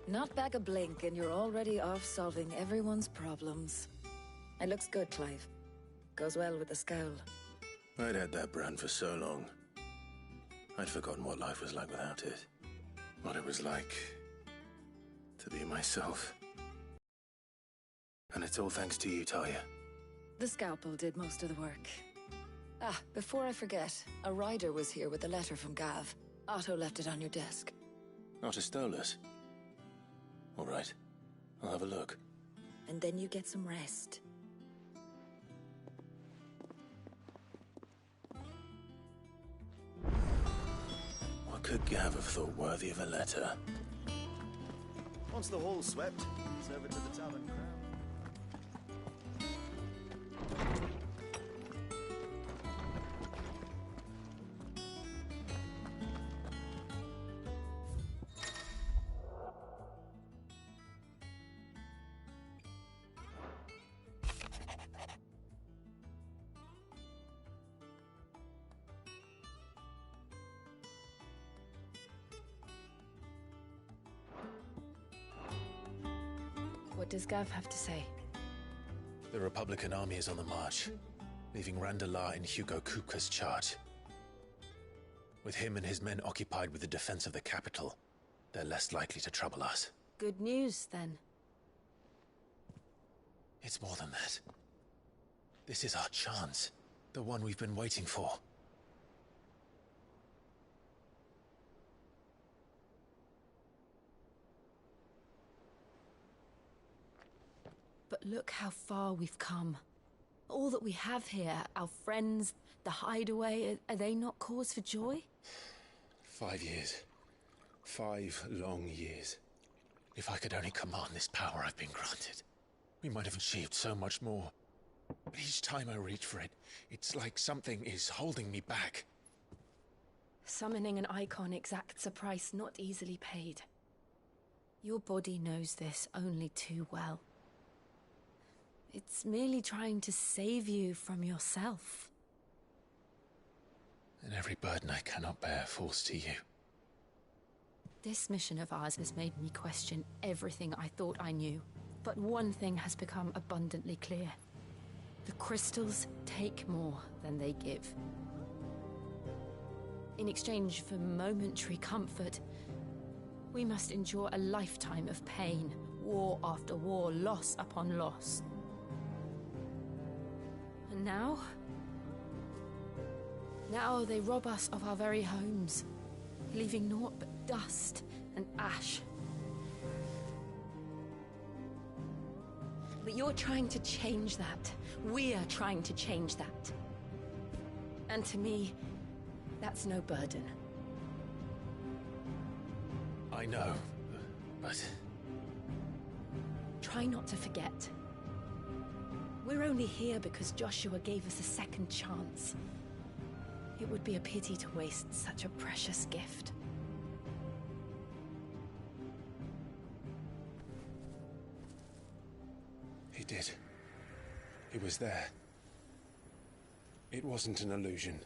Not back a blink and you're already off solving everyone's problems. It looks good, Clive. Goes well with the scowl. I'd had that brand for so long. I'd forgotten what life was like without it. What it was like to be myself. And it's all thanks to you, Talia. The scalpel did most of the work. Ah, before I forget, a rider was here with a letter from Gav. Otto left it on your desk. Otto stole us. All right, I'll have a look. And then you get some rest. What could Gav have thought worthy of a letter? Once the hall's swept, it's over to the tavern crowd. What does Gav have to say? The Republican army is on the march, leaving Randalar in Hugo Kupka's charge. With him and his men occupied with the defense of the capital, they're less likely to trouble us. Good news, then. It's more than that. This is our chance, the one we've been waiting for. But look how far we've come. All that we have here, our friends, the hideaway, are they not cause for joy? 5 years. 5 long years. If I could only command this power I've been granted, we might have achieved so much more. But each time I reach for it, it's like something is holding me back. Summoning an icon exacts a price not easily paid. Your body knows this only too well. It's merely trying to save you from yourself. And every burden I cannot bear falls to you. This mission of ours has made me question everything I thought I knew. But one thing has become abundantly clear. The crystals take more than they give. In exchange for momentary comfort, we must endure a lifetime of pain, war after war, loss upon loss. And now they rob us of our very homes, leaving naught but dust and ash. But you're trying to change that. We're trying to change that. And to me, that's no burden. I know, but... Try not to forget. We're only here because Joshua gave us a second chance. It would be a pity to waste such a precious gift. He did. He was there. It wasn't an illusion.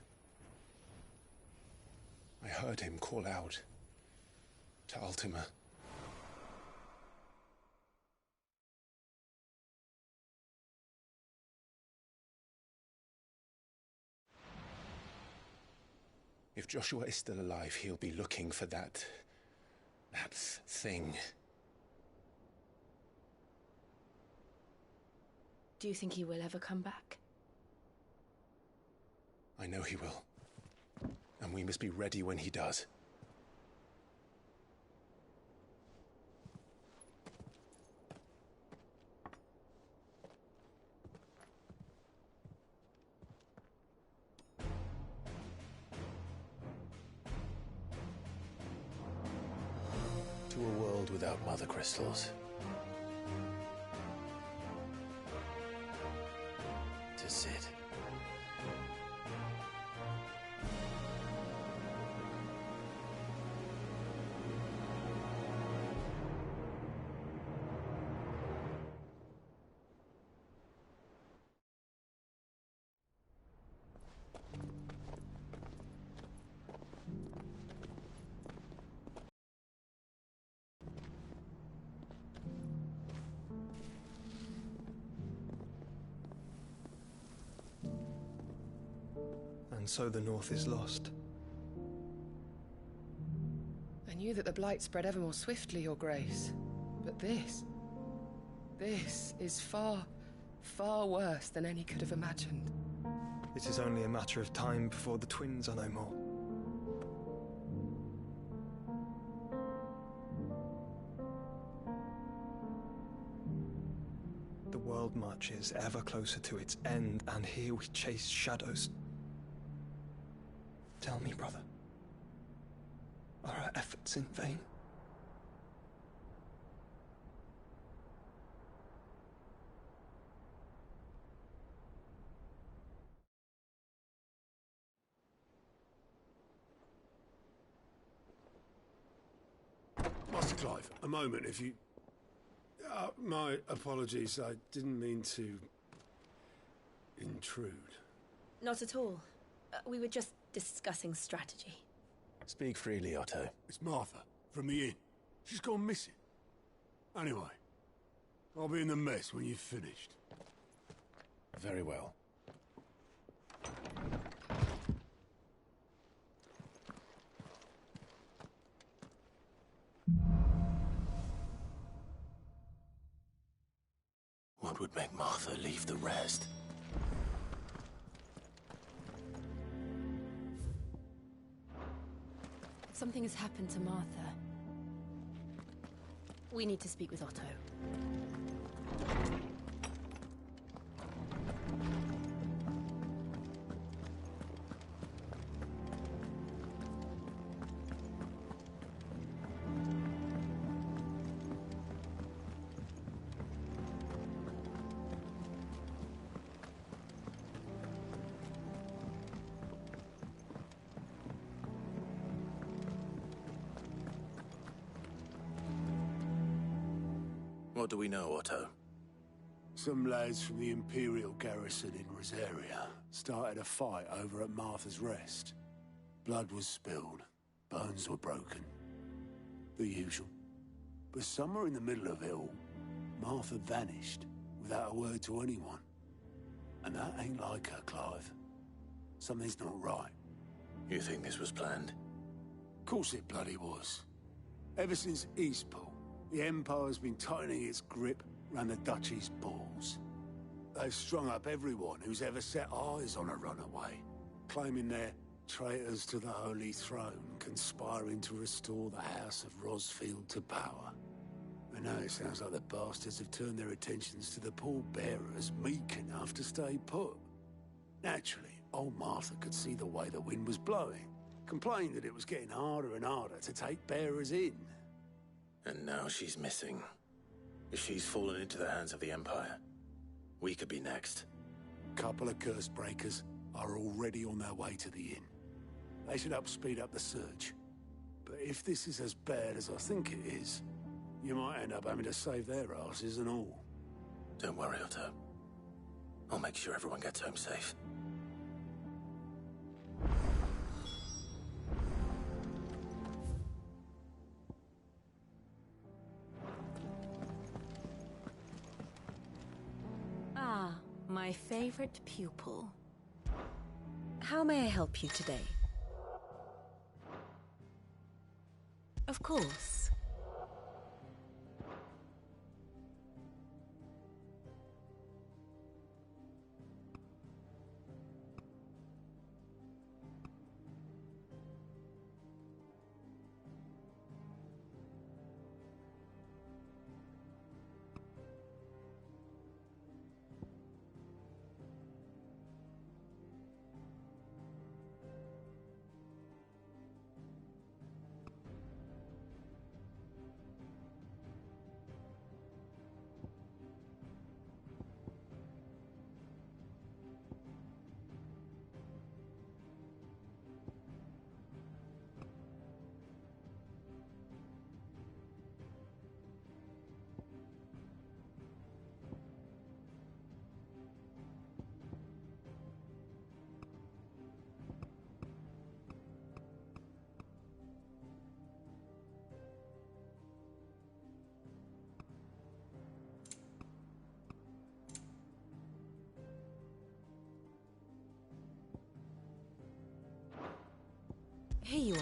I heard him call out to Ultima. If Joshua is still alive, he'll be looking for that thing. Do you think he will ever come back? I know he will. And we must be ready when he does. To a world without mother crystals. To Sid. And so the North is lost. I knew that the Blight spread ever more swiftly, Your Grace. But this is far, far worse than any could have imagined. It is only a matter of time before the twins are no more. The world marches ever closer to its end, and here we chase shadows. Tell me, brother, are our efforts in vain? Master Clive, a moment, if you... my apologies, I didn't mean to... intrude. Not at all. We were just discussing strategy. Speak freely, Otto. It's Martha, from the inn. She's gone missing. Anyway, I'll be in the mess when you've finished. Very well. What would make Martha leave the rest? Something has happened to Martha. We need to speak with Otto. What do we know, Otto? Some lads from the Imperial garrison in Rosaria started a fight over at Martha's Rest. Blood was spilled, bones were broken. The usual. But somewhere in the middle of it all, Martha vanished without a word to anyone. And that ain't like her, Clive. Something's not right. You think this was planned? Course it bloody was. Ever since Eastport, the Empire's been tightening its grip round the Duchy's balls. They've strung up everyone who's ever set eyes on a runaway, claiming they're traitors to the Holy Throne, conspiring to restore the House of Rosfield to power. And now it sounds like the bastards have turned their attentions to the pallbearers meek enough to stay put. Naturally, old Martha could see the way the wind was blowing, complained that it was getting harder and harder to take bearers in. And now she's missing. If she's fallen into the hands of the Empire, we could be next. Couple of curse breakers are already on their way to the inn. They should help speed up the search. But if this is as bad as I think it is, you might end up having to save their asses and all. Don't worry, Otto. I'll make sure everyone gets home safe. Ah, my favorite pupil. How may I help you today? Of course. Here you are.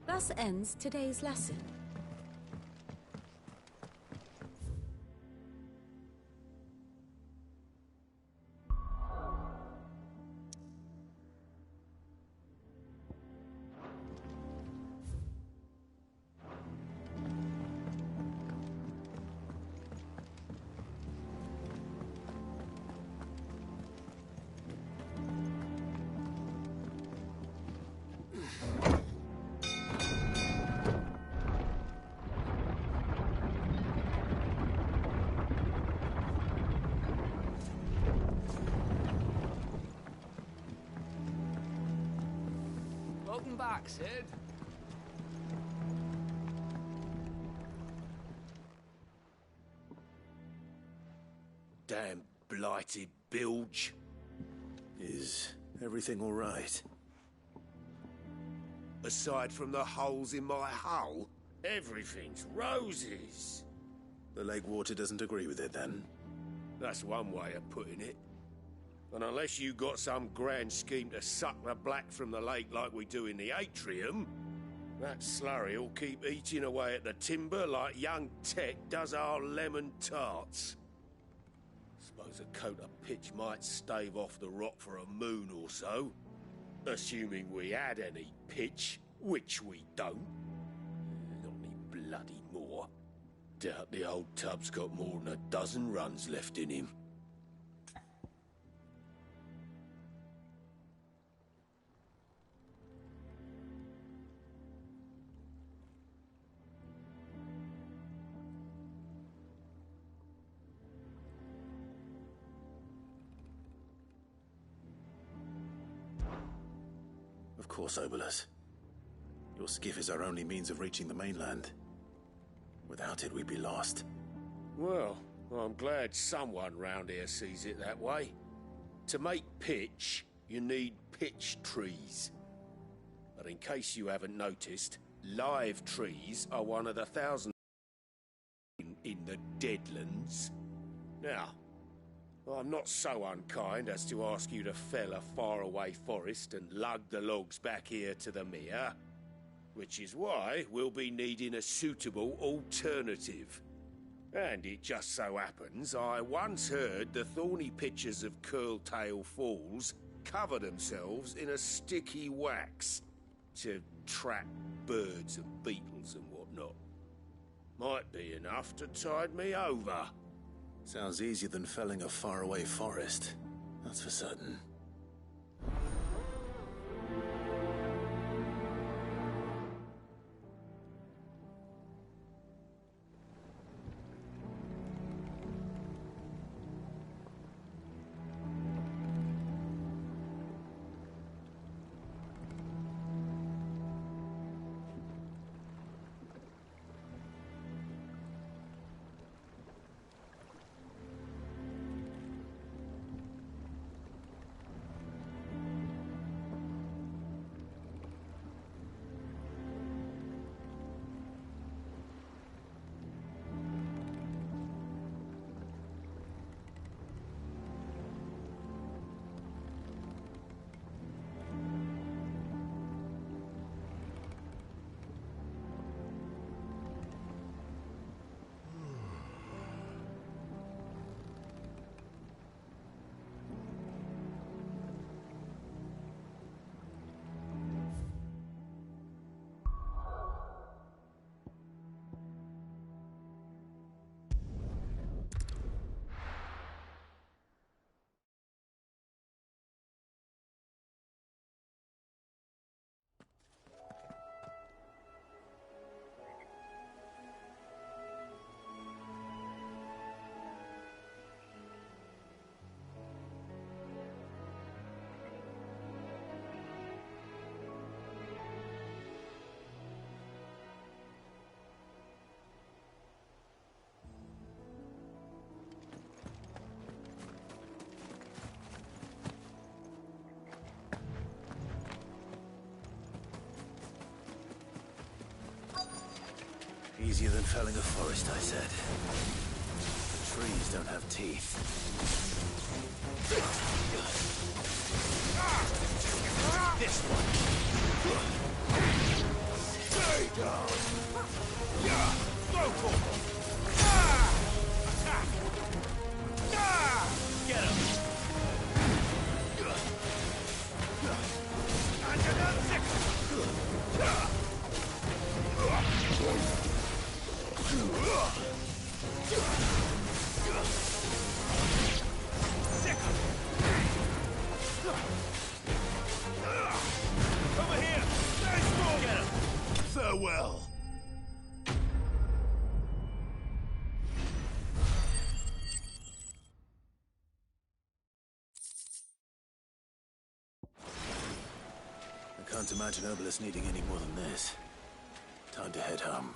Thus ends today's lesson. Welcome back, Sid. Damn blighted bilge. Is everything all right? Aside from the holes in my hull, everything's roses. The lake water doesn't agree with it, then? That's one way of putting it. And unless you got some grand scheme to suck the black from the lake like we do in the atrium, that slurry'll keep eating away at the timber like young Tech does our lemon tarts. Suppose a coat of pitch might stave off the rot for a moon or so. Assuming we had any pitch, which we don't. Not any bloody more. Doubt the old tub's got more than a dozen runs left in him. Of course, Obolus. Your skiff is our only means of reaching the mainland. Without it, we'd be lost. Well, I'm glad someone round here sees it that way. To make pitch, you need pitch trees. But in case you haven't noticed, live trees are one of the thousand in the Deadlands. Now, I'm not so unkind as to ask you to fell a faraway forest and lug the logs back here to the mere, which is why we'll be needing a suitable alternative. And it just so happens I once heard the thorny pitchers of Curltail Falls cover themselves in a sticky wax to trap birds and beetles and whatnot. Might be enough to tide me over. Sounds easier than felling a faraway forest. That's for certain. Easier than felling a forest, I said. The trees don't have teeth. This one. Stay down. Go for it. Attack. Get him. And another second. Over here! Nice ball! Get him! Farewell! I can't imagine Obelisk needing any more than this. Time to head home.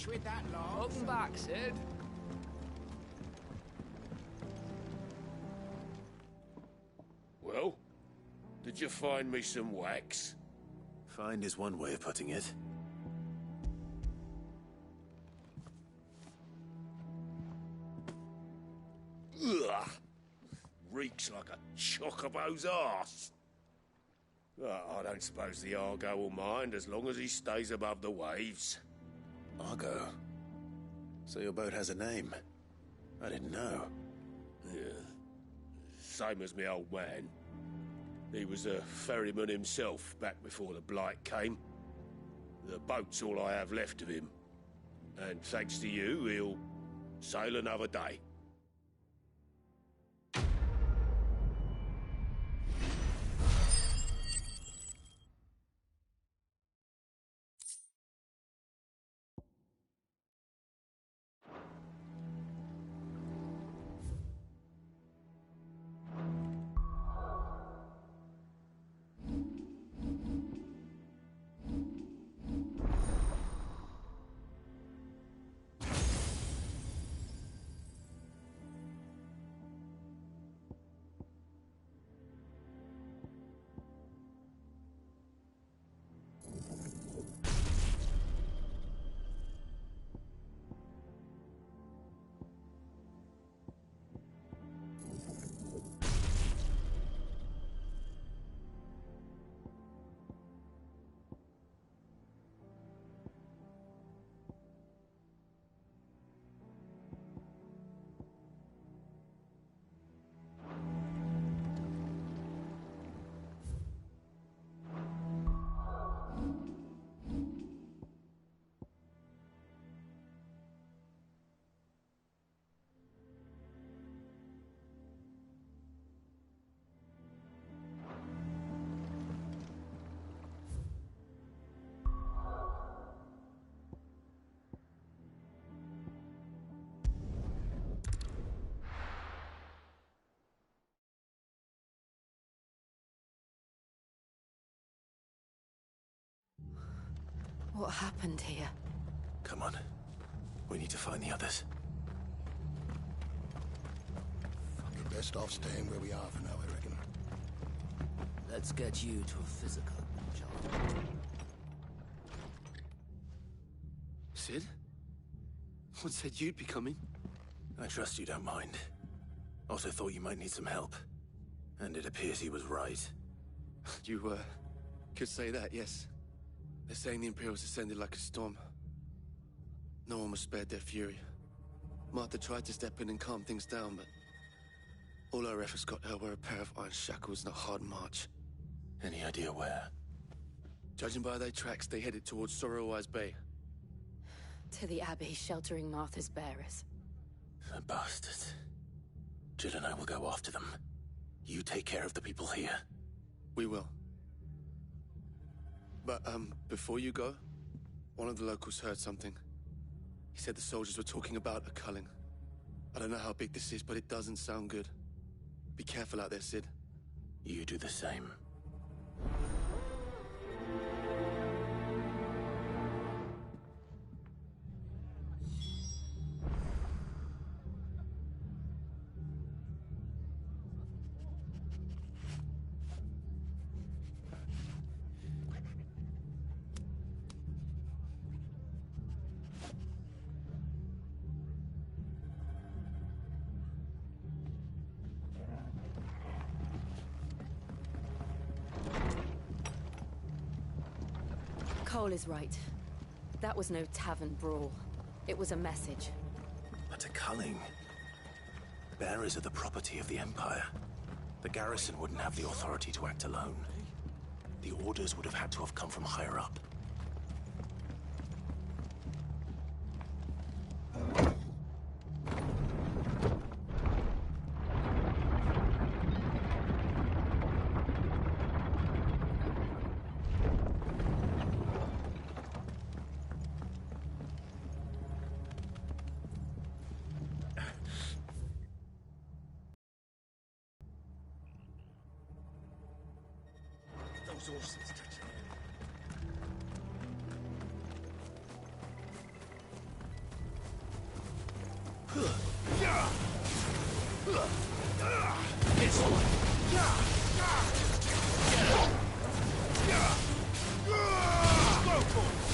With that lot. Welcome back, Sid. Well, did you find me some wax? Find is one way of putting it. Ugh! Reeks like a chocobo's arse. I don't suppose the Argo will mind as long as he stays above the waves. Argo? So your boat has a name? I didn't know. Yeah. Same as me old man. He was a ferryman himself back before the Blight came. The boat's all I have left of him. And thanks to you, he'll sail another day. What happened here? Come on. We need to find the others. Fucking best off staying where we are for now, I reckon. Let's get you to a physical, John. Sid? What said you'd be coming? I trust you don't mind. Also thought you might need some help. And it appears he was right. You, could say that, yes. They're saying the Imperials descended like a storm. No one was spared their fury. Martha tried to step in and calm things down, but all our efforts got her were a pair of iron shackles and a hard march. Any idea where? Judging by their tracks, they headed towards Sorrowwise Bay. To the Abbey, sheltering Martha's bearers. The bastards. Jill and I will go after them. You take care of the people here. We will. But, before you go, one of the locals heard something. He said the soldiers were talking about a culling. I don't know how big this is, but it doesn't sound good. Be careful out there, Sid. You do the same. Cole is right. That was no tavern brawl. It was a message. But a culling. Bearers are the property of the Empire. The garrison wouldn't have the authority to act alone. The orders would have had to have come from higher up. Those horses touching. This one! Go for it!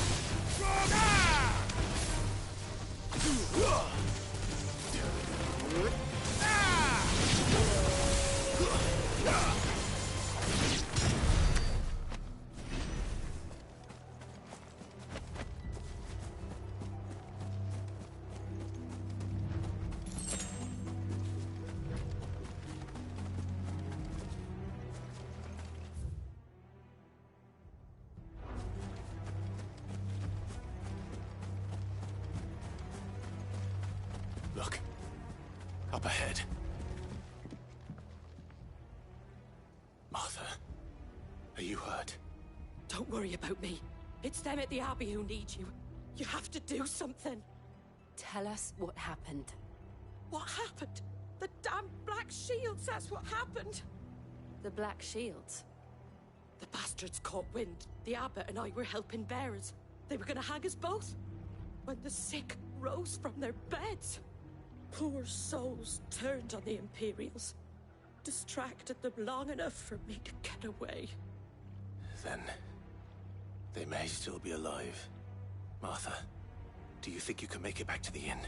Look. Up ahead. Martha, are you hurt? Don't worry about me. It's them at the Abbey who need you. You have to do something. Tell us what happened. What happened? The damn Black Shields, that's what happened. The Black Shields? The bastards caught wind. The abbot and I were helping bearers. They were gonna hang us both. When the sick rose from their beds. Poor souls turned on the Imperials. Distracted them long enough for me to get away. Then, they may still be alive. Martha, do you think you can make it back to the inn?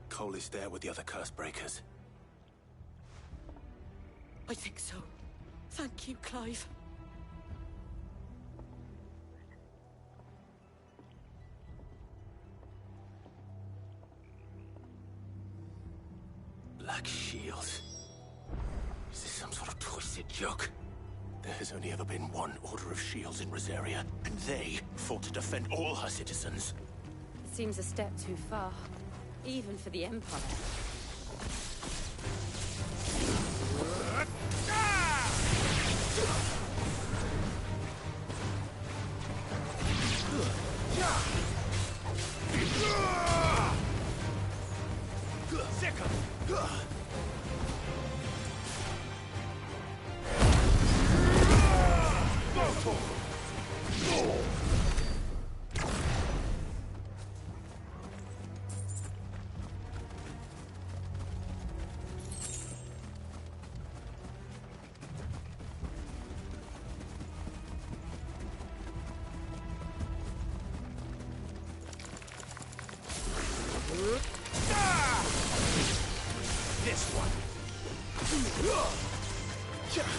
Cole is there with the other curse breakers. I think so. Thank you, Clive. Black Shields. Is this some sort of twisted joke? There has only ever been one Order of Shields in Rosaria, and they fought to defend all her citizens. It seems a step too far, even for the Empire. This one. Get him.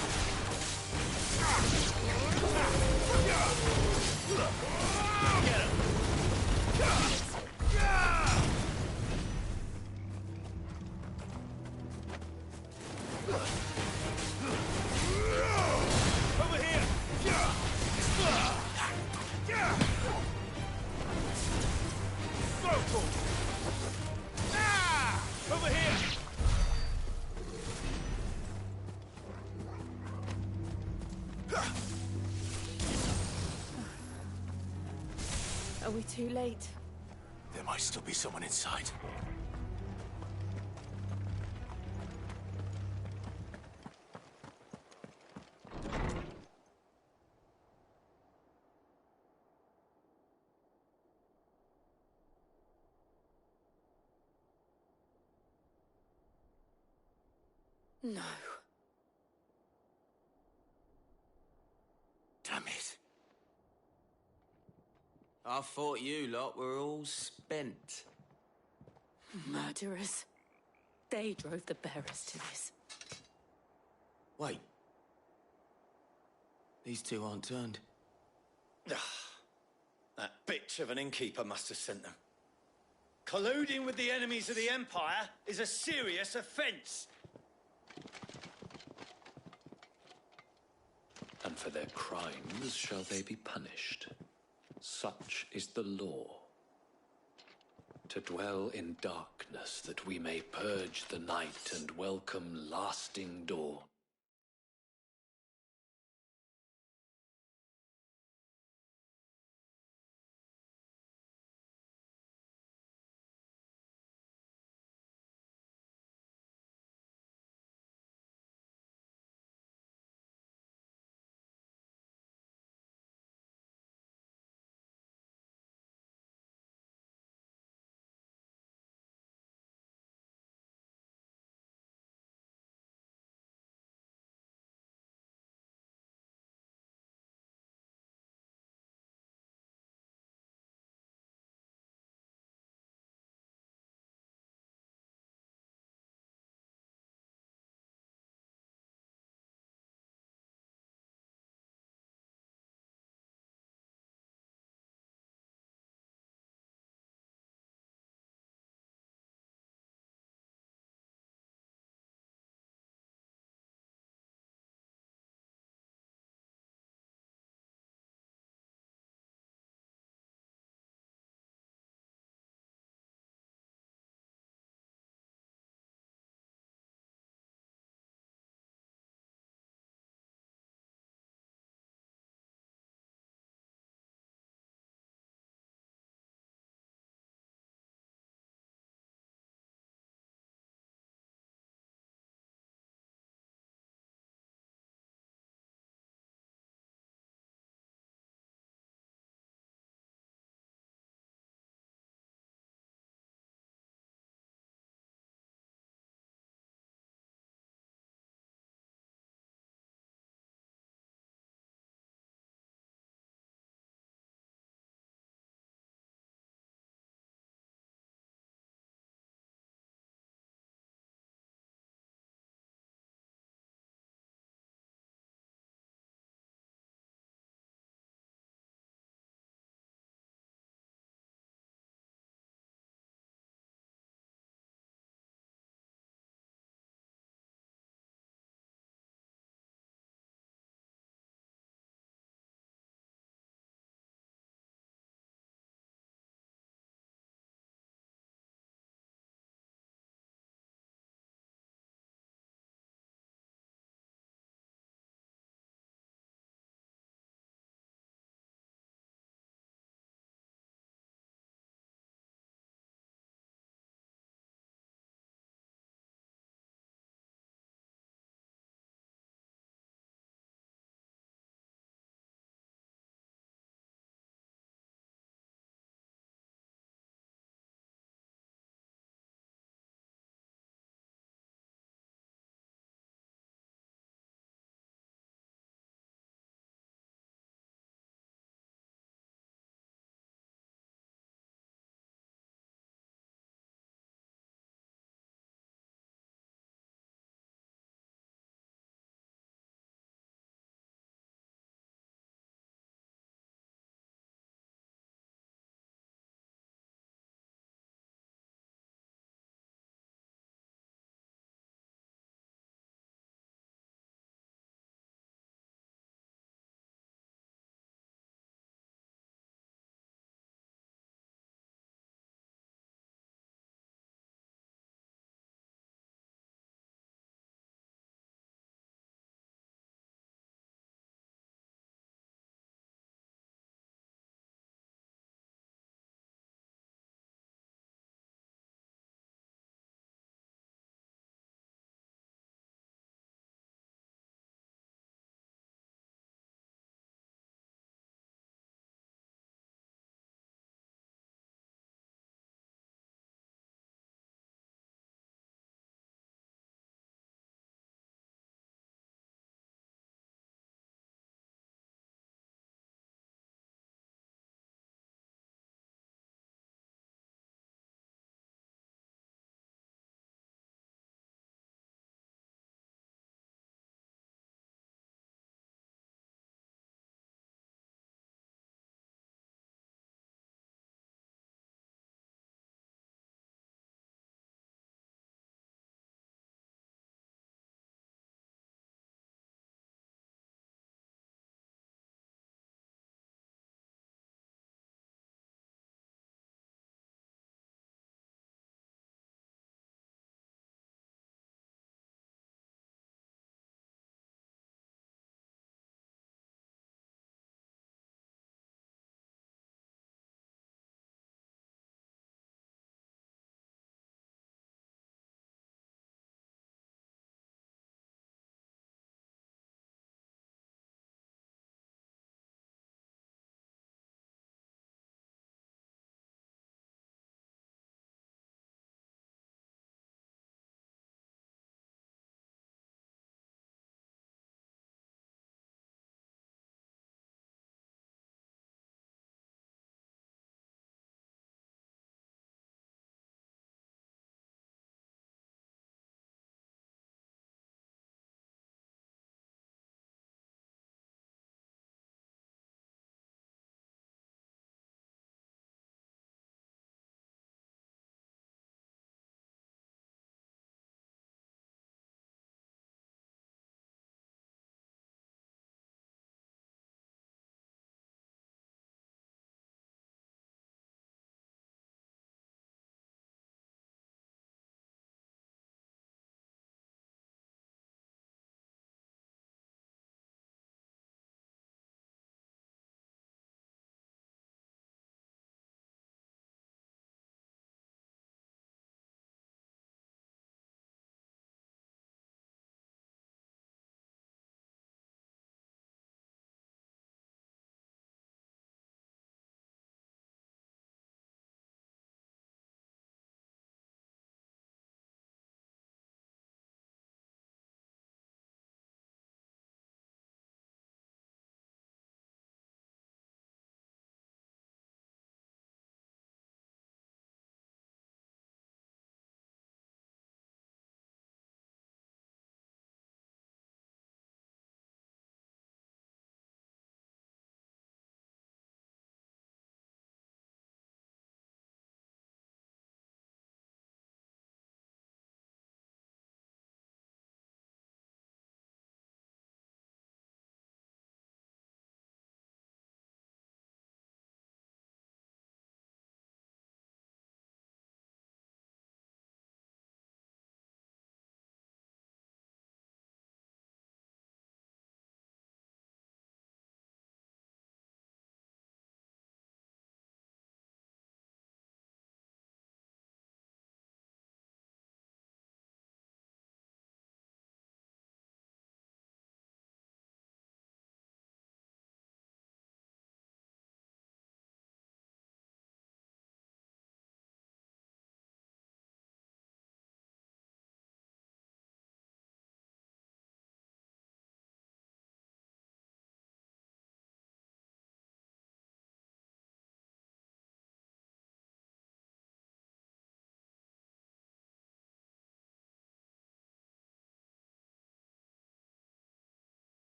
Over here. Go for it. Over we too late? There might still be someone inside. No. Damn it. I thought you lot were all spent. Murderers. They drove the bearers to this. Wait. These two aren't turned. That bitch of an innkeeper must have sent them. Colluding with the enemies of the Empire is a serious offence. And for their crimes shall they be punished. Such is the law. To dwell in darkness that we may purge the night and welcome lasting dawn.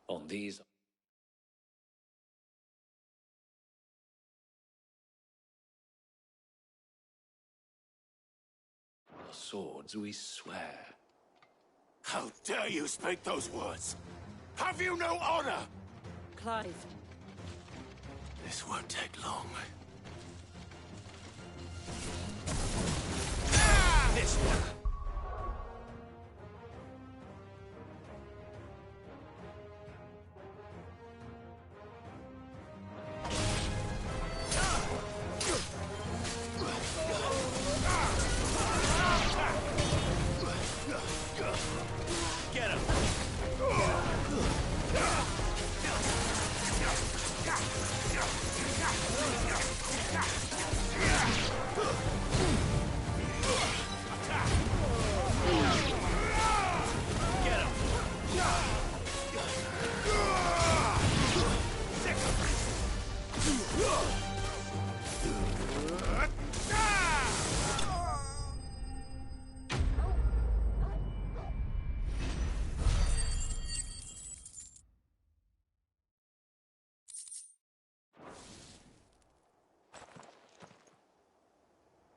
On these swords we swear. How dare you speak those words? Have you no honor? Clive. This won't take long. This one. Get him!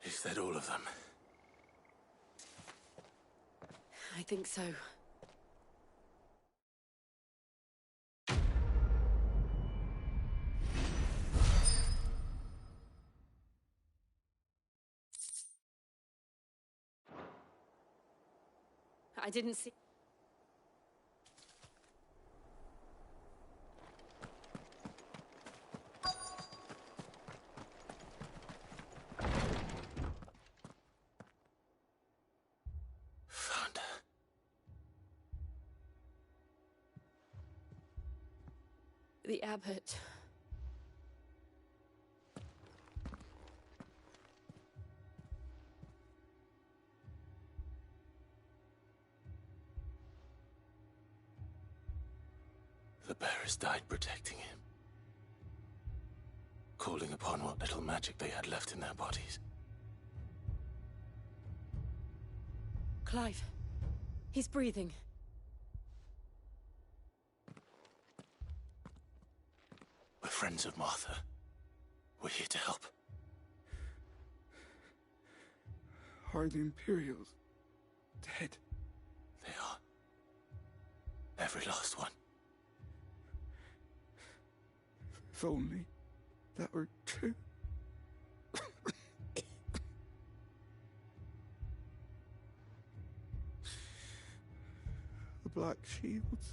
Is that all of them? I think so. I didn't see... Found her. The abbot. The bearers died protecting him. Calling upon what little magic they had left in their bodies. Clive. He's breathing. We're friends of Martha. We're here to help. Are the Imperials dead? They are. Every last one. If only that were true. The Black Shields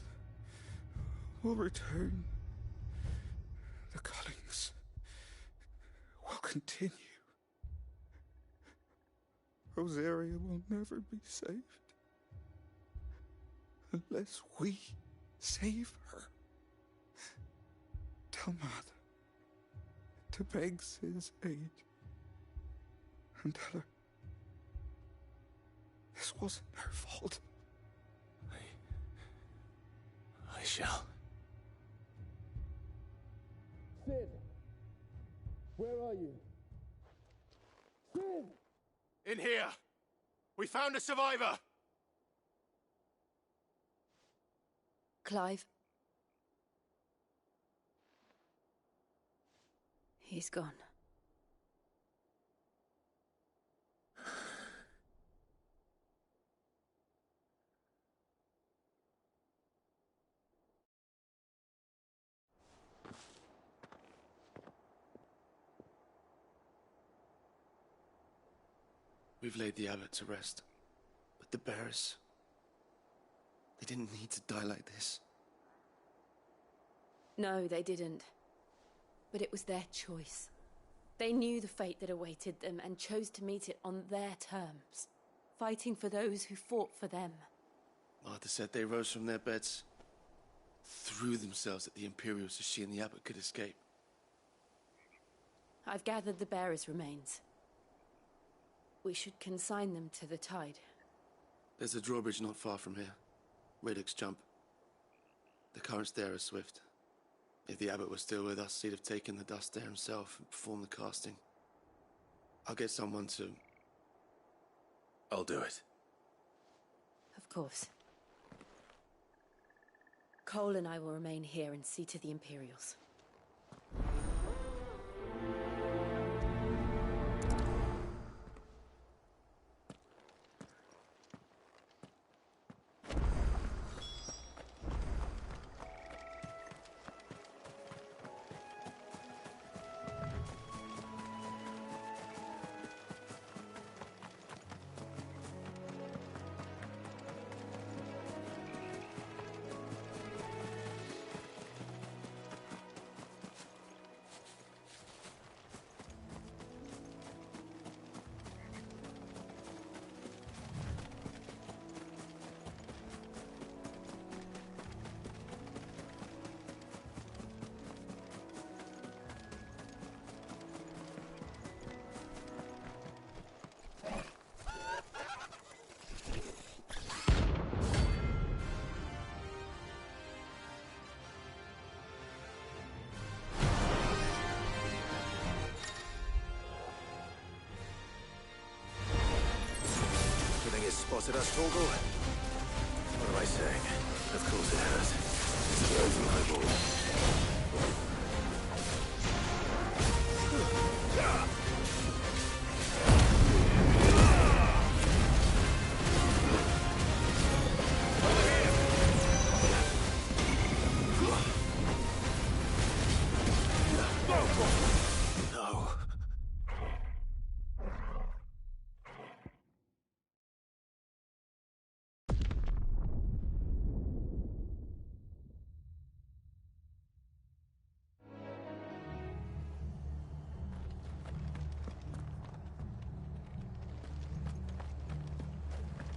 will return. The Cullings will continue. Rosaria will never be saved unless we save her. Tell Mother to beg Cid's aid and tell her this wasn't her fault. I shall. Cid! Where are you? Cid! In here! We found a survivor! Clive. He's gone. We've laid the abbot to rest. But the bearers... they didn't need to die like this. No, they didn't. But it was their choice. They knew the fate that awaited them and chose to meet it on their terms, fighting for those who fought for them. Martha said they rose from their beds, threw themselves at the Imperials so she and the abbot could escape. I've gathered the bearers' remains. We should consign them to the tide. There's a drawbridge not far from here. Radix Jump. The currents there are swift. If the abbot was still with us, he'd have taken the dust there himself and performed the casting. I'll get someone to... I'll do it. Of course. Cole and I will remain here and see to the Imperials. Spotted us, Torgal? What am I saying? Of course it has. It's the override ball. No.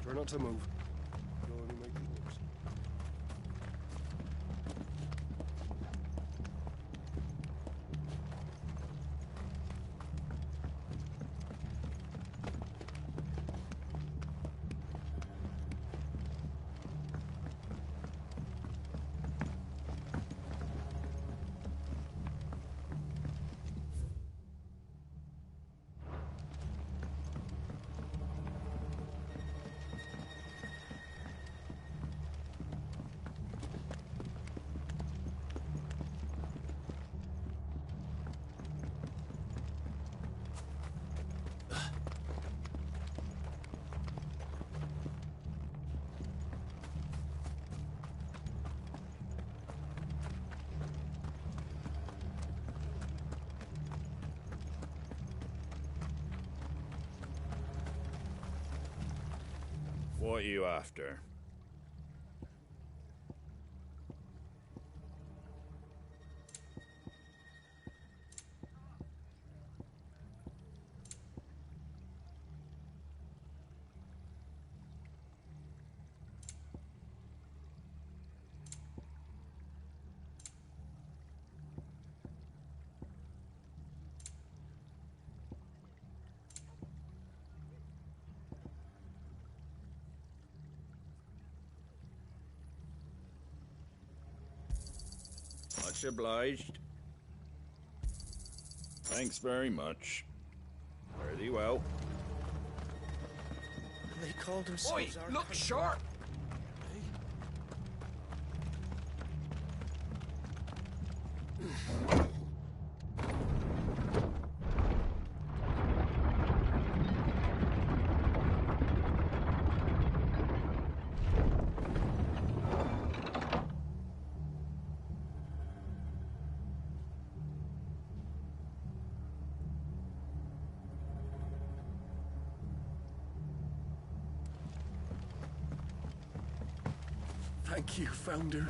Try not to move. You'll only make it worse. What are you after? Much obliged. Thanks very much. Fare thee well. They called themselves our Look sharp! Thank you, Founder.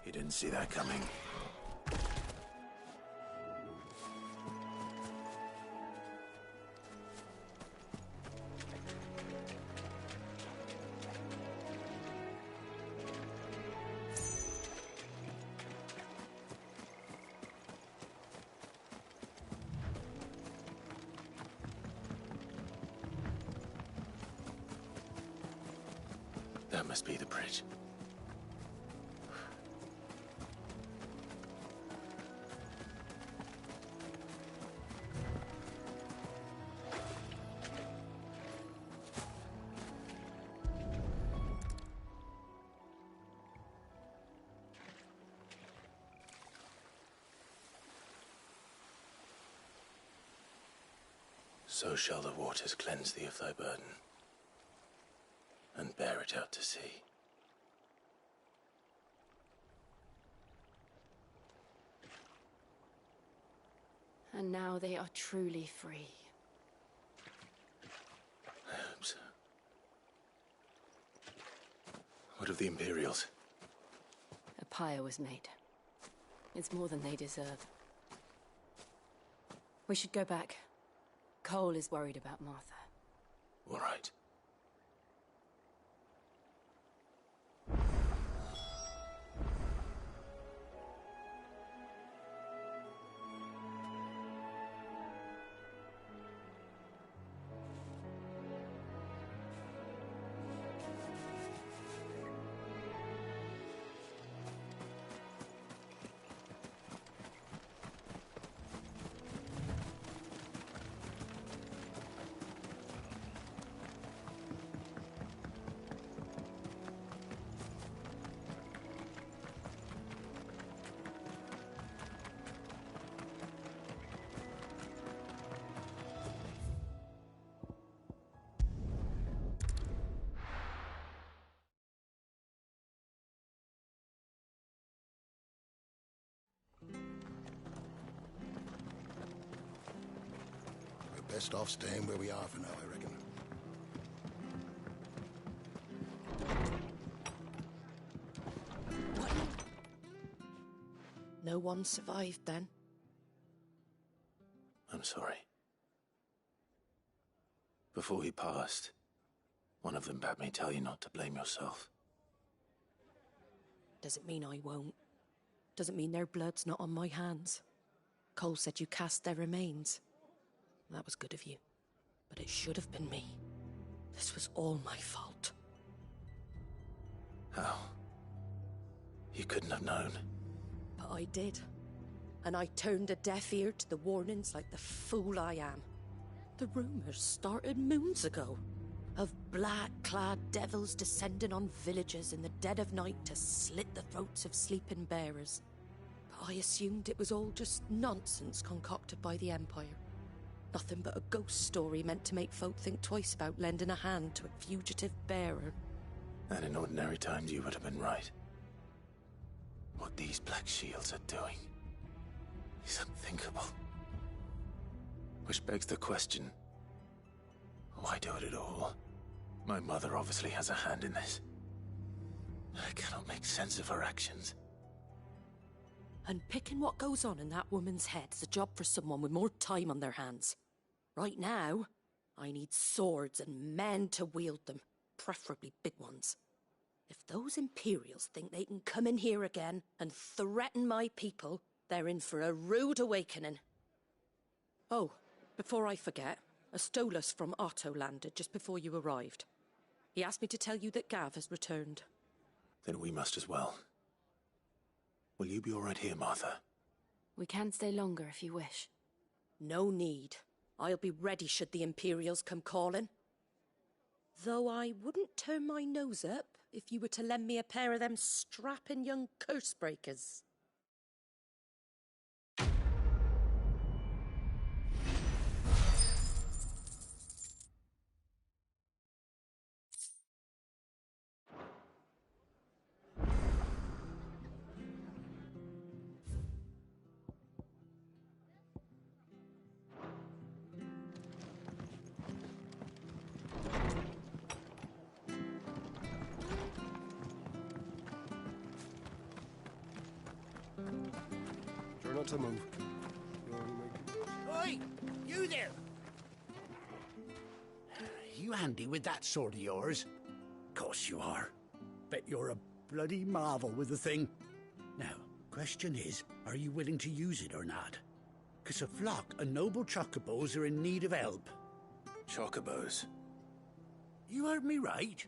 You didn't see that coming. That must be the bridge. So shall the waters cleanse thee of thy burden, and bear it out to sea. And now they are truly free. I hope so. What of the Imperials? A pyre was made. It's more than they deserve. We should go back. Cole is worried about Martha. All right. Best off staying where we are for now, I reckon. What? No one survived then? I'm sorry. Before he passed, one of them bade me tell you not to blame yourself. Doesn't mean I won't. Doesn't mean their blood's not on my hands. Cole said you cast their remains. That was good of you. But it should have been me. This was all my fault. How? You couldn't have known. But I did. And I turned a deaf ear to the warnings like the fool I am. The rumours started moons ago. Of black-clad devils descending on villages in the dead of night to slit the throats of sleeping bearers. But I assumed it was all just nonsense concocted by the Empire. Nothing but a ghost story meant to make folk think twice about lending a hand to a fugitive bearer. And in ordinary times you would have been right. What these Black Shields are doing is unthinkable. Which begs the question, why do it at all? My mother obviously has a hand in this. I cannot make sense of her actions. Unpicking what goes on in that woman's head is a job for someone with more time on their hands. Right now, I need swords and men to wield them, preferably big ones. If those Imperials think they can come in here again and threaten my people, they're in for a rude awakening. Oh, before I forget, a Stolas from Otto landed just before you arrived. He asked me to tell you that Gav has returned. Then we must as well. Will you be all right here, Martha? We can stay longer if you wish. No need. I'll be ready should the Imperials come calling. Though I wouldn't turn my nose up if you were to lend me a pair of them strapping young curse breakers. to move. You're only making noise. Oi! You there! You handy with that sword of yours? Course you are. Bet you're a bloody marvel with the thing. Now, question is, are you willing to use it or not? 'Cause a flock of noble chocobos are in need of help. Chocobos? You heard me right.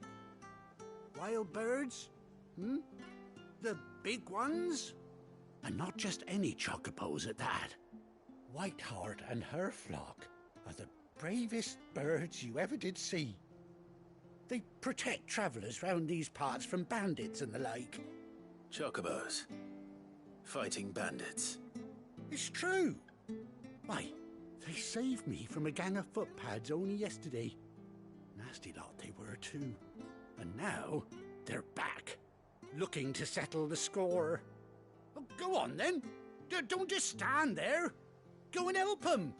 Wild birds? The big ones? And not just any chocobos at that. Whiteheart and her flock are the bravest birds you ever did see. They protect travellers round these parts from bandits and the like. Chocobos? Fighting bandits? It's true. Why, they saved me from a gang of footpads only yesterday. Nasty lot they were too. And now they're back, looking to settle the score. Oh, go on then. Don't just stand there. Go and help them.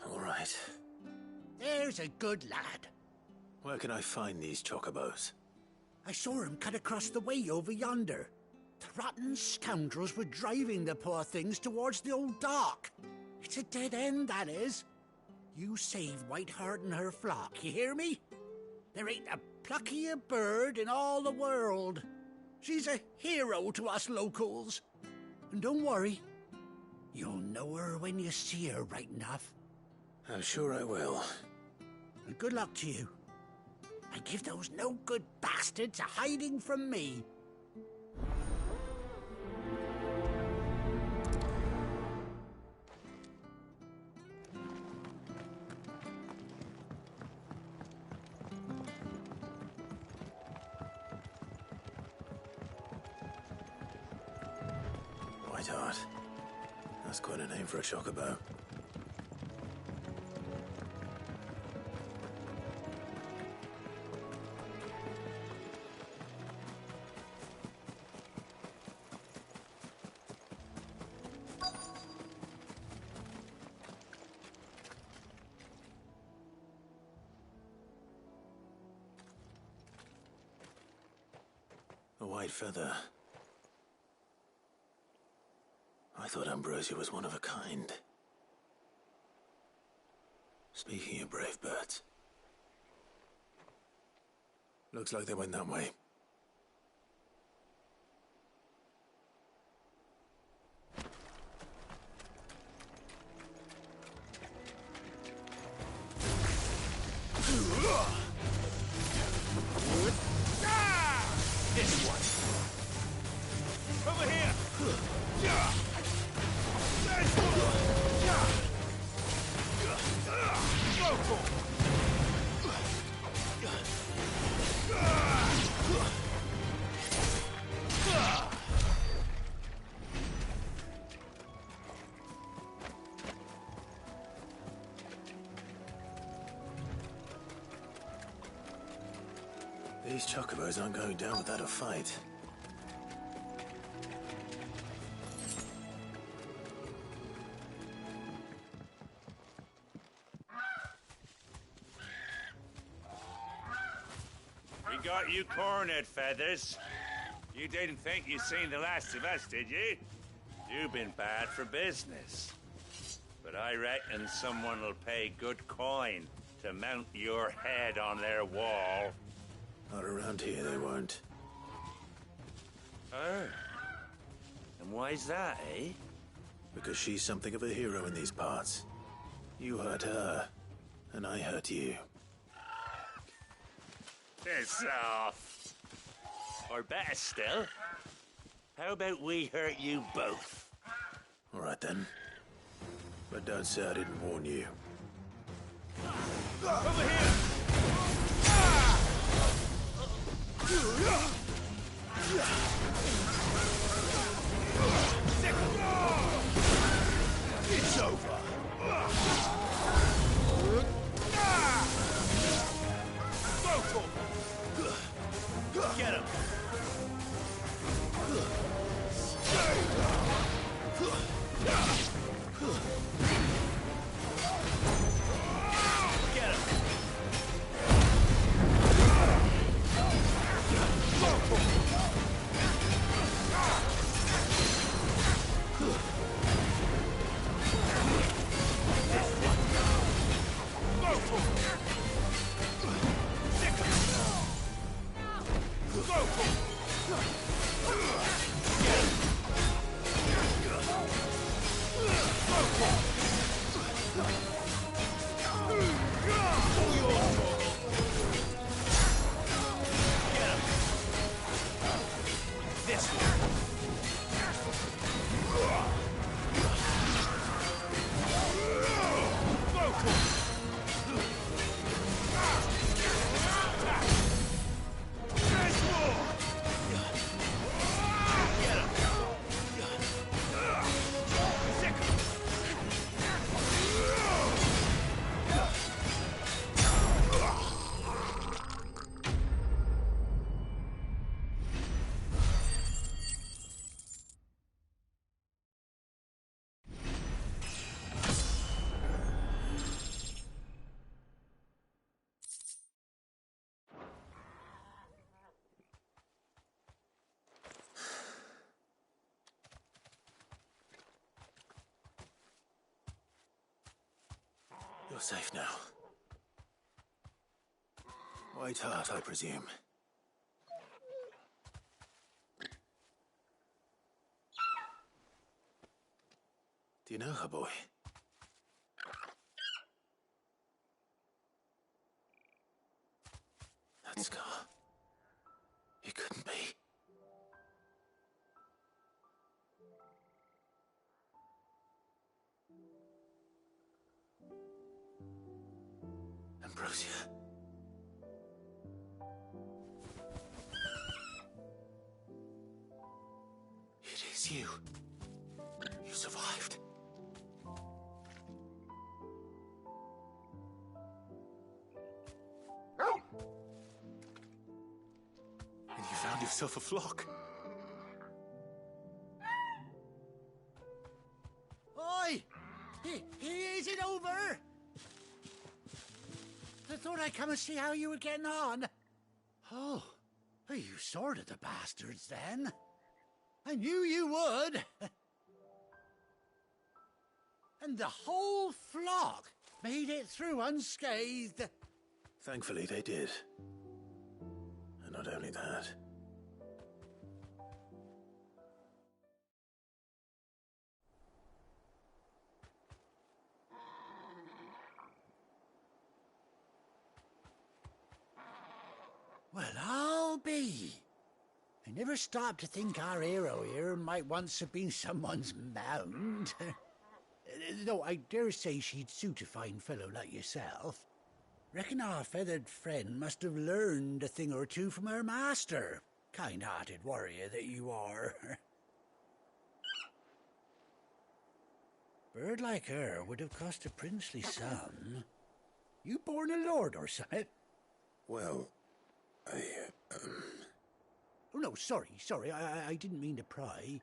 All right. There's a good lad. Where can I find these chocobos? I saw him cut across the way over yonder. The rotten scoundrels were driving the poor things towards the old dock. It's a dead end, that is. You save Whiteheart and her flock, you hear me? There ain't a pluckier bird in all the world. She's a hero to us locals. And don't worry, you'll know her when you see her right enough. I'm sure I will. And good luck to you. And give those no-good bastards a hiding from me. Whiteheart. That's quite a name for a chocobo. A white feather. I thought Ambrosia was one of a kind. Speaking of brave birds. Looks like they went that way. This one. Over here. These chocobos aren't going down without a fight. We got you cornered, Feathers. You didn't think you'd seen the last of us, did you? You've been bad for business. But I reckon someone will pay good coin to mount your head on their wall. Not around here, they won't. Oh. And why's that, eh? Because she's something of a hero in these parts. You hurt her, and I hurt you. Piss off. Or better still, how about we hurt you both? All right then. But don't say I didn't warn you. Over here! It's over. Get him. Get him. You're safe now. White Hart, I presume. Do you know her, boy? That scar. It couldn't be. Ambrosia. It is you. You survived. And you found yourself a flock. Oi! Is it over? I thought I'd come and see how you were getting on. Oh, well, you sorted the bastards then. I knew you would. And the whole flock made it through unscathed. Thankfully, they did. And not only that. Well, I'll be. I never stopped to think our hero here might once have been someone's mount. Though I dare say she'd suit a fine fellow like yourself. Reckon our feathered friend must have learned a thing or two from her master. Kind-hearted warrior that you are. Bird like her would have cost a princely sum. You born a lord or something? Well, Oh, no, sorry. I didn't mean to pry.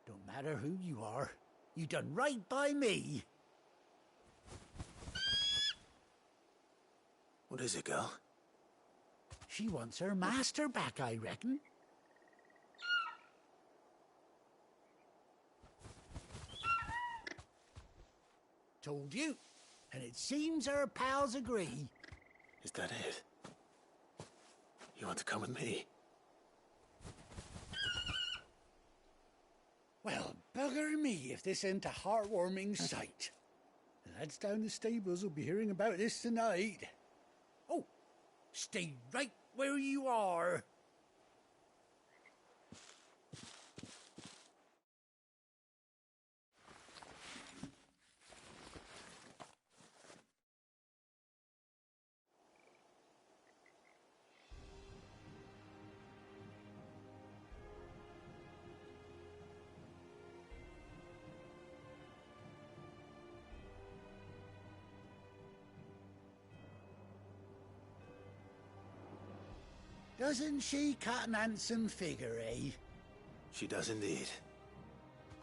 Don't matter who you are. You done right by me. What is it, girl? She wants her master back, I reckon. Told you. And it seems her pals agree. Is that it? You want to come with me? Well, bugger me if this ain't a heartwarming sight. The lads down the stables will be hearing about this tonight. Oh, stay right where you are. Doesn't she cut an handsome figure, eh? She does indeed.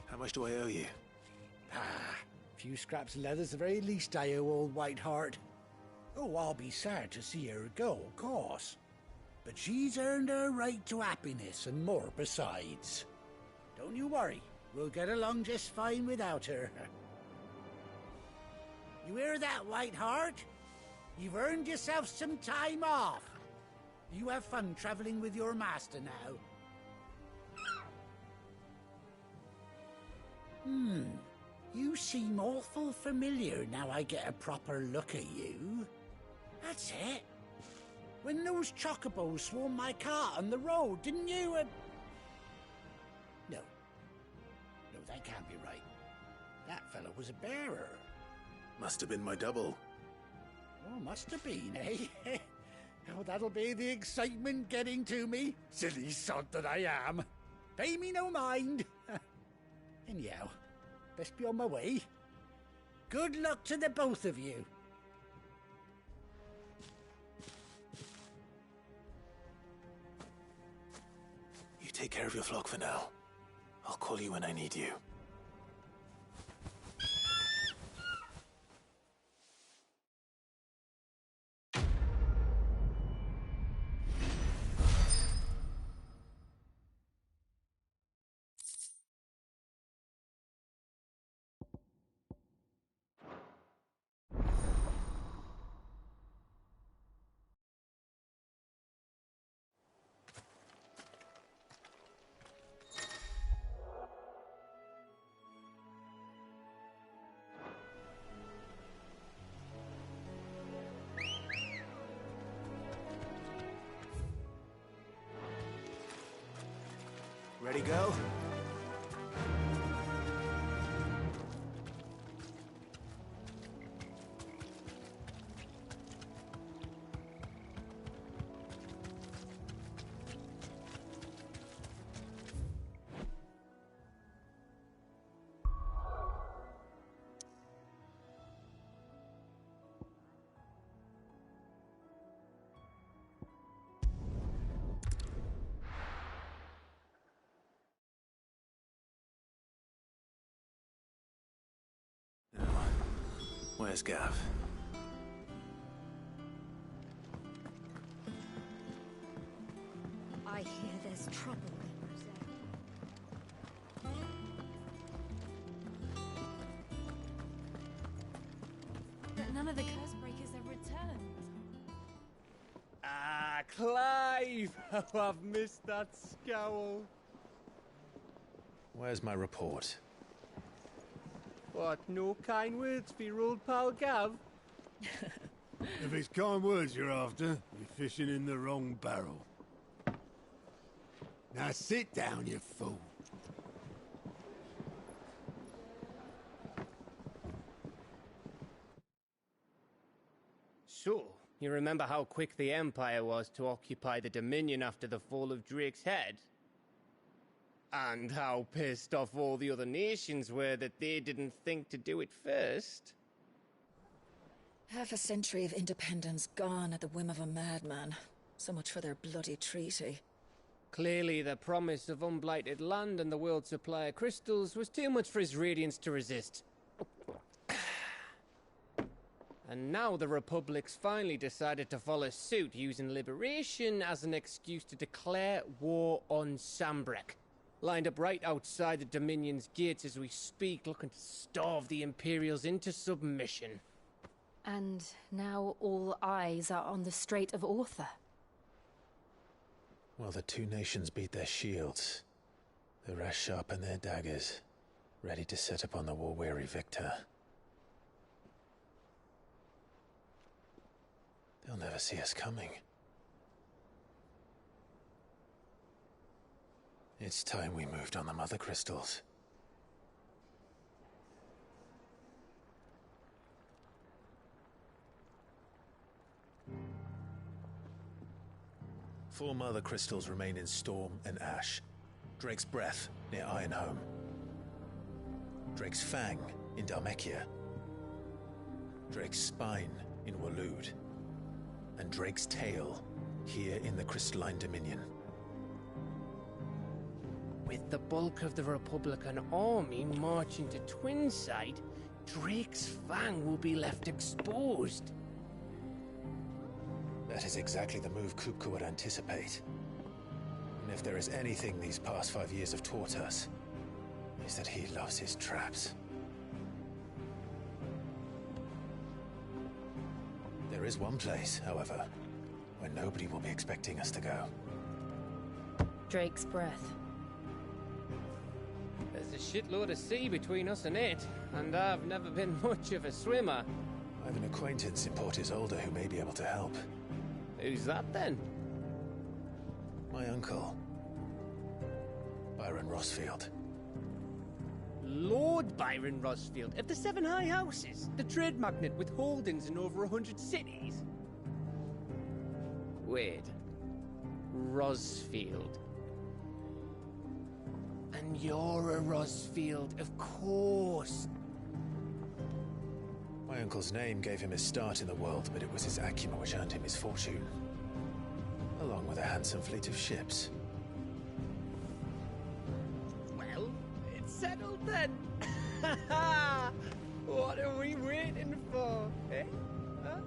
How much do I owe you? Ah, a few scraps of leather's the very least I owe old White Hart. Oh, I'll be sad to see her go, of course. But she's earned her right to happiness and more besides. Don't you worry, we'll get along just fine without her. You hear that, White Hart? You've earned yourself some time off. You have fun traveling with your master now. You seem awful familiar now I get a proper look at you. That's it. When those chocobos swarmed my cart on the road, didn't you? No. No, that can't be right. That fellow was a bearer. Must have been my double. Oh, must have been, eh? Oh, that'll be the excitement getting to me. Silly sod that I am. Pay me no mind. Anyhow, best be on my way. Good luck to the both of you. You take care of your flock for now. I'll call you when I need you. Ready, go? Where's Gav? I hear there's trouble. But none of the curse breakers have returned. Ah, Clive! Oh, I've missed that scowl. Where's my report? What, no kind words for your old pal Gav? If it's kind words you're after, you're fishing in the wrong barrel. Now sit down, you fool. So, you remember how quick the Empire was to occupy the Dominion after the fall of Drake's head? And how pissed off all the other nations were that they didn't think to do it first? Half a century of independence gone at the whim of a madman. So much for their bloody treaty. Clearly, the promise of unblighted land and the world's supply of crystals was too much for his radiance to resist. And now the Republic's finally decided to follow suit, using liberation as an excuse to declare war on Sambrek. Lined up right outside the Dominion's gates as we speak, looking to starve the Imperials into submission. And now all eyes are on the Strait of Author. Well, the two nations beat their shields. The rest sharpen their daggers, ready to set upon the war-weary victor. They'll never see us coming. It's time we moved on the Mother Crystals. Four Mother Crystals remain in Storm and Ash. Drake's Breath near Ironhome. Drake's Fang in Dhalmekia. Drake's Spine in Waloed. And Drake's Tail here in the Crystalline Dominion. With the bulk of the Republican army marching to Twinside, Drake's Fang will be left exposed. That is exactly the move Kupka would anticipate. And if there is anything these past 5 years have taught us, is that he loves his traps. There is one place, however, when nobody will be expecting us to go. Drake's breath. There's a shitload of sea between us and it, and I've never been much of a swimmer. I have an acquaintance in Port Isolde who may be able to help. Who's that then? My uncle, Byron Rosfield. Lord Byron Rosfield of the Seven High Houses, the trade magnate with holdings in over 100 cities. Wait, Rosfield. And you're a Rosfield, of course. My uncle's name gave him his start in the world, but it was his acumen which earned him his fortune, along with a handsome fleet of ships. Well, it's settled then. What are we waiting for, eh? Huh?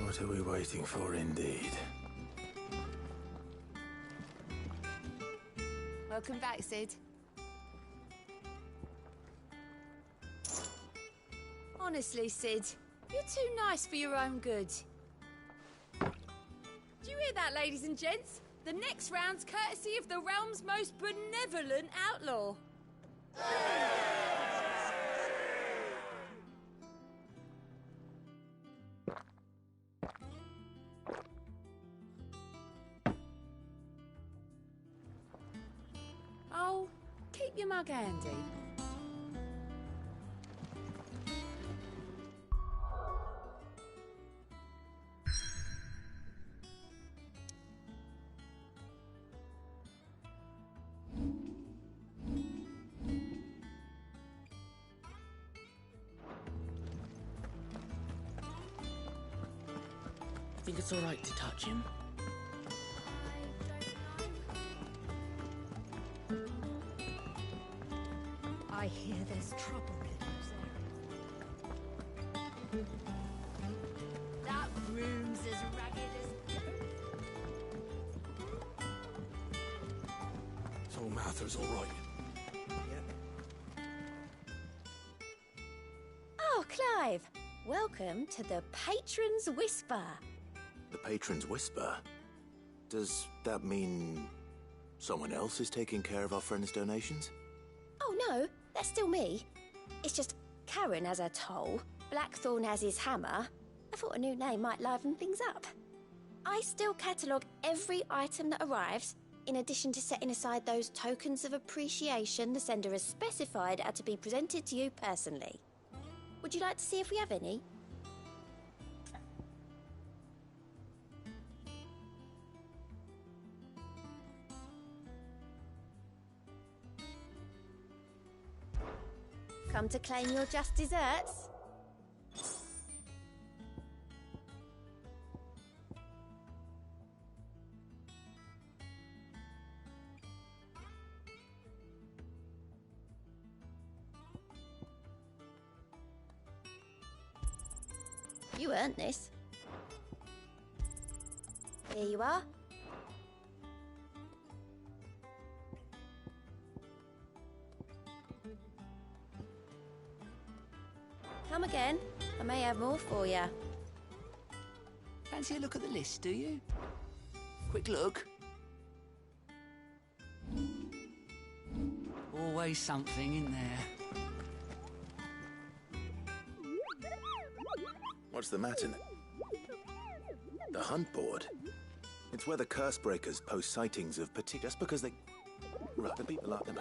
What are we waiting for, indeed? Welcome back, Sid. Honestly, Sid, you're too nice for your own good. Do you hear that, ladies and gents? The next round's courtesy of the realm's most benevolent outlaw. Oh, keep your mug handy. Think it's all right to touch him? I hear there's trouble in those areas. That room's as ragged as... So Mather's all right. Oh, Clive! Welcome to the Patron's Whisper. The Patron's Whisper? Does that mean someone else is taking care of our friend's donations? Oh, no, that's still me. It's just Karen has her toll, Blackthorn has his hammer. I thought a new name might liven things up. I still catalogue every item that arrives, in addition to setting aside those tokens of appreciation the sender has specified are to be presented to you personally. Would you like to see if we have any? Come to claim your just desserts? You earned this. Here you are. Come again. I may have more for you. Fancy a look at the list, do you? quick look. Always something in there. What's the matter? The hunt board? It's where the curse breakers post sightings of particular... Just because they... Right, the people like them.